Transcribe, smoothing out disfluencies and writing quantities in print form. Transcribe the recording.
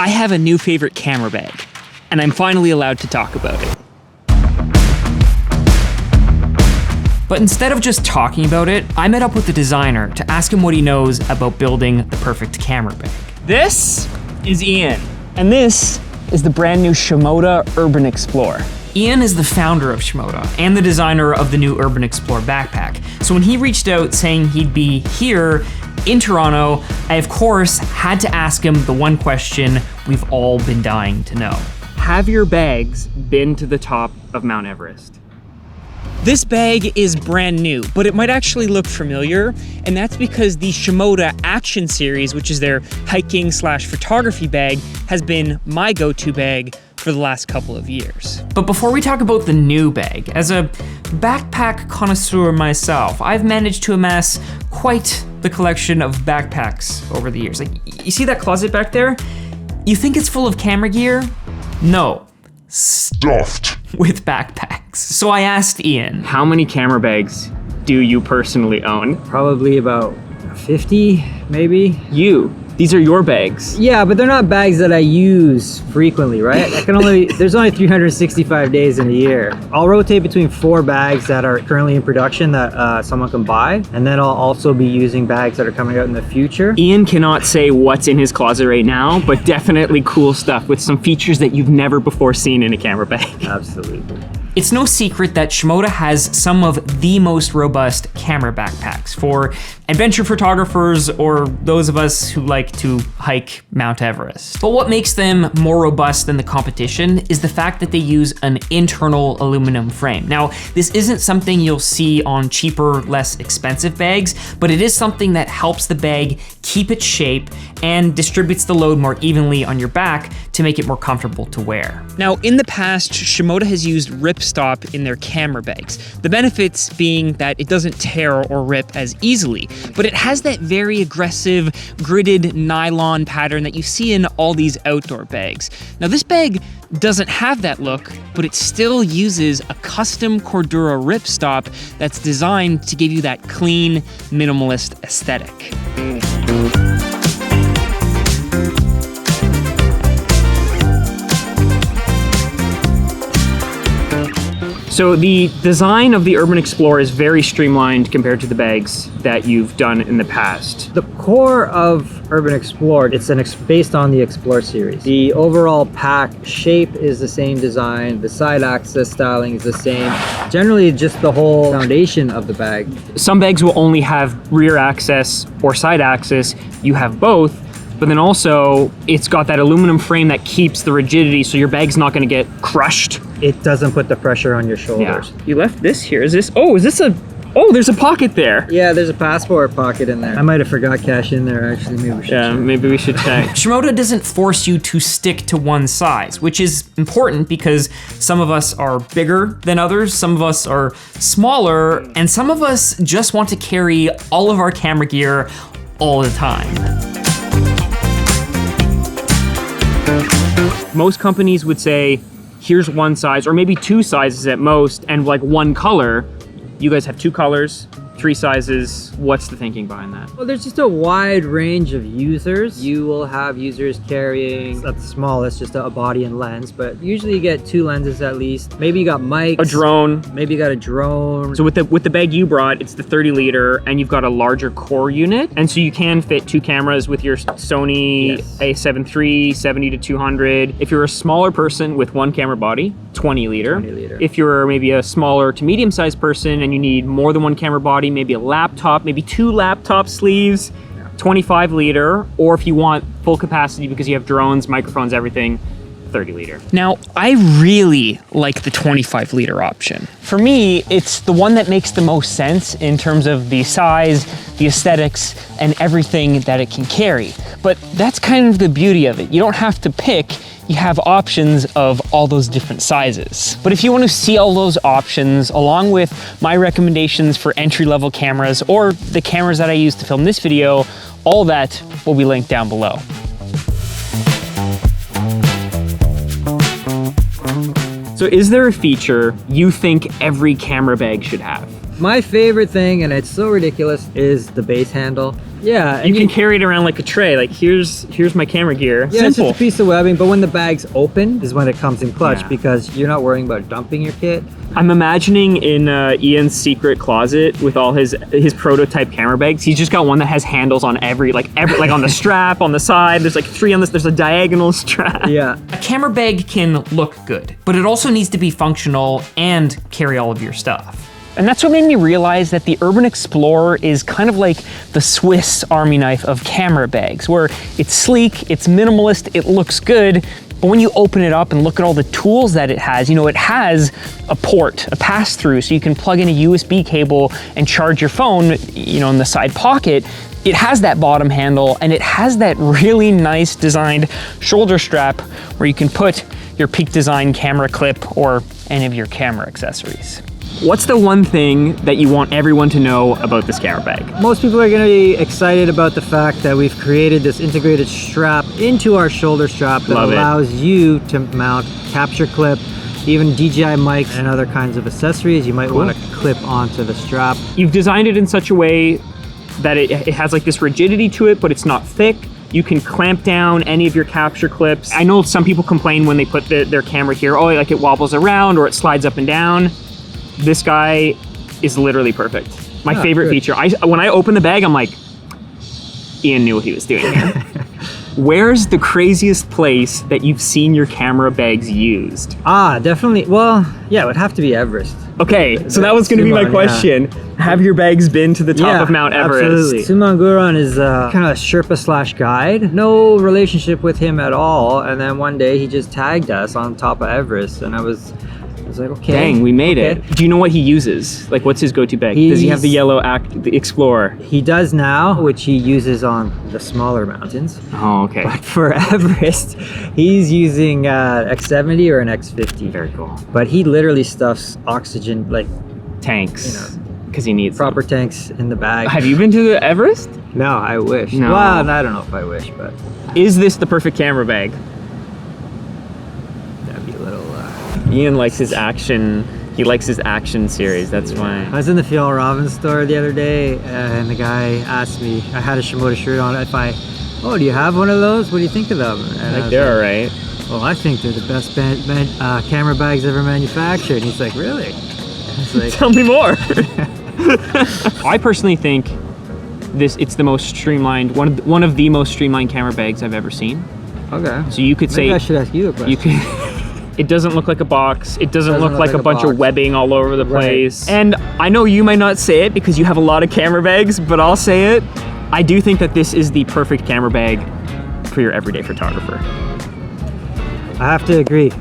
I have a new favorite camera bag, and I'm finally allowed to talk about it. But instead of just talking about it, I met up with the designer to ask him what he knows about building the perfect camera bag. This is Ian, and this is the brand new Shimoda Urban Explorer. Ian is the founder of Shimoda and the designer of the new Urban Explorer backpack. So when he reached out saying he'd be here in Toronto, I of course had to ask him the one question we've all been dying to know. Have your bags been to the top of Mount Everest? This bag is brand new, but it might actually look familiar, and that's because the Shimoda Action Series, which is their hiking/photography bag, has been my go-to bag for the last couple of years. But before we talk about the new bag, as a backpack connoisseur myself, I've managed to amass quite the collection of backpacks over the years. Like, you see that closet back there? You think it's full of camera gear? No. Stuffed with backpacks. So I asked Ian, how many camera bags do you personally own? Probably about 50, maybe. These are your bags. Yeah, but they're not bags that I use frequently, right? There's only 365 days in a year. I'll rotate between 4 bags that are currently in production that someone can buy, and then I'll also be using bags that are coming out in the future. Ian cannot say what's in his closet right now, but definitely cool stuff with some features that you've never before seen in a camera bag. Absolutely. It's no secret that Shimoda has some of the most robust camera backpacks for adventure photographers or those of us who like to hike Mount Everest. But what makes them more robust than the competition is the fact that they use an internal aluminum frame. Now, this isn't something you'll see on cheaper, less expensive bags, but it is something that helps the bag keep its shape and distributes the load more evenly on your back to make it more comfortable to wear. Now, in the past, Shimoda has used ripstop in their camera bags. The benefits being that it doesn't tear or rip as easily, but it has that very aggressive, gridded nylon pattern that you see in all these outdoor bags. Now, this bag doesn't have that look, but it still uses a custom Cordura ripstop that's designed to give you that clean, minimalist aesthetic. So the design of the Urban Explorer is very streamlined compared to the bags that you've done in the past. The core of Urban Explorer, it's based on the Explorer series. The overall pack shape is the same design, the side access styling is the same. Generally, just the whole foundation of the bag. Some bags will only have rear access or side access. You have both. But then also, it's got that aluminum frame that keeps the rigidity, so your bag's not gonna get crushed. It doesn't put the pressure on your shoulders. Yeah. You left this here. There's a pocket there. Yeah, there's a passport pocket in there. I might have forgot cash in there, actually. Maybe we should check. Maybe we should check. Shimoda doesn't force you to stick to one size, which is important because some of us are bigger than others, some of us are smaller, and some of us just want to carry all of our camera gear all the time. Most companies would say, here's one size, or maybe 2 sizes at most, and like one color. You guys have 2 colors, 3 sizes. What's the thinking behind that? Well, there's just a wide range of users. You will have users carrying, at the smallest, just a body and lens, but usually you get 2 lenses at least. Maybe you got mics. A drone. Maybe you got a drone. So with the bag you brought, it's the 30 liter, and you've got a larger core unit, and so you can fit 2 cameras with your Sony A7 III, 70 to 200. If you're a smaller person with 1 camera body, 20 liter. 20 liter. If you're maybe a smaller to medium-sized person and you need more than 1 camera body, maybe a laptop, maybe 2 laptop sleeves, 25 liter, or if you want full capacity because you have drones, microphones, everything, 30 liter. Now, I really like the 25 liter option. For me, it's the one that makes the most sense in terms of the size, the aesthetics, and everything that it can carry. But that's kind of the beauty of it. You don't have to pick. You have options of all those different sizes. But if you want to see all those options, along with my recommendations for entry-level cameras or the cameras that I use to film this video, all that will be linked down below. So is there a feature you think every camera bag should have? My favorite thing, and it's so ridiculous, is the base handle. Yeah, You can carry it around like a tray. Like here's my camera gear. yeah, it's Simple. just a piece of webbing, but when the bag's open is when it comes in clutch Yeah. because you're not worrying about dumping your kit. I'm imagining in Ian's secret closet with all his prototype camera bags. He's just got one that has handles on every like on the strap, on the side. There's like 3 on this. There's a diagonal strap. Yeah. A camera bag can look good, but it also needs to be functional and carry all of your stuff. And that's what made me realize that the Urban Explorer is kind of like the Swiss Army knife of camera bags, where it's sleek, it's minimalist, it looks good, but when you open it up and look at all the tools that it has, it has a port, a pass-through, so you can plug in a USB cable and charge your phone, in the side pocket. It has that bottom handle, and it has that really nice designed shoulder strap where you can put your Peak Design camera clip or any of your camera accessories. What's the one thing that you want everyone to know about this camera bag? Most people are going to be excited about the fact that we've created this integrated strap into our shoulder strap that Love it. allows you to mount capture clip, even DJI mics and other kinds of accessories you might want to clip onto the strap. You've designed it in such a way that it has like this rigidity to it, but it's not thick. You can clamp down any of your capture clips. I know some people complain when they put their camera here, like it wobbles around or it slides up and down. This guy is literally perfect. My favorite good. feature. When I open the bag, I'm like, Ian knew what he was doing here. Where's the craziest place that you've seen your camera bags used? Definitely. Well, yeah, it would have to be Everest. Okay, so that was going to be my Suman, question. Have your bags been to the top of Mount Everest? Absolutely. Suman Guran is kind of a Sherpa / guide. No relationship with him at all. And then one day he just tagged us on top of Everest, and I was like, okay. Dang, we made okay. it. Do you know what he uses? Like, what's his go-to bag? Does he have the yellow the Explorer? He does now, which he uses on the smaller mountains. Oh, okay. But for Everest, he's using X70 or an X50. Very cool. But he literally stuffs oxygen, like Tanks, because he needs proper tanks in the bag. Have you been to the Everest? No, I wish. No. Well, I don't know if I wish, but Is this the perfect camera bag? that'd be a little... Ian likes his action. He likes his action series. That's I why. was in the Fjell Robin store the other day, and the guy asked me, I had a Shimoda shirt on, do you have one of those? What do you think of them? And I was They're like, alright. well, I think they're the best camera bags ever manufactured. And he's like, really? I was like, Tell me more. I personally think it's the most streamlined, one of the most streamlined camera bags I've ever seen. okay. So you could Maybe say I should ask you a question. you can. It doesn't look like a box. It doesn't look like a bunch box. of webbing all over the Right. place. And I know you might not say it because you have a lot of camera bags, but I'll say it. I do think that this is the perfect camera bag for your everyday photographer. I have to agree.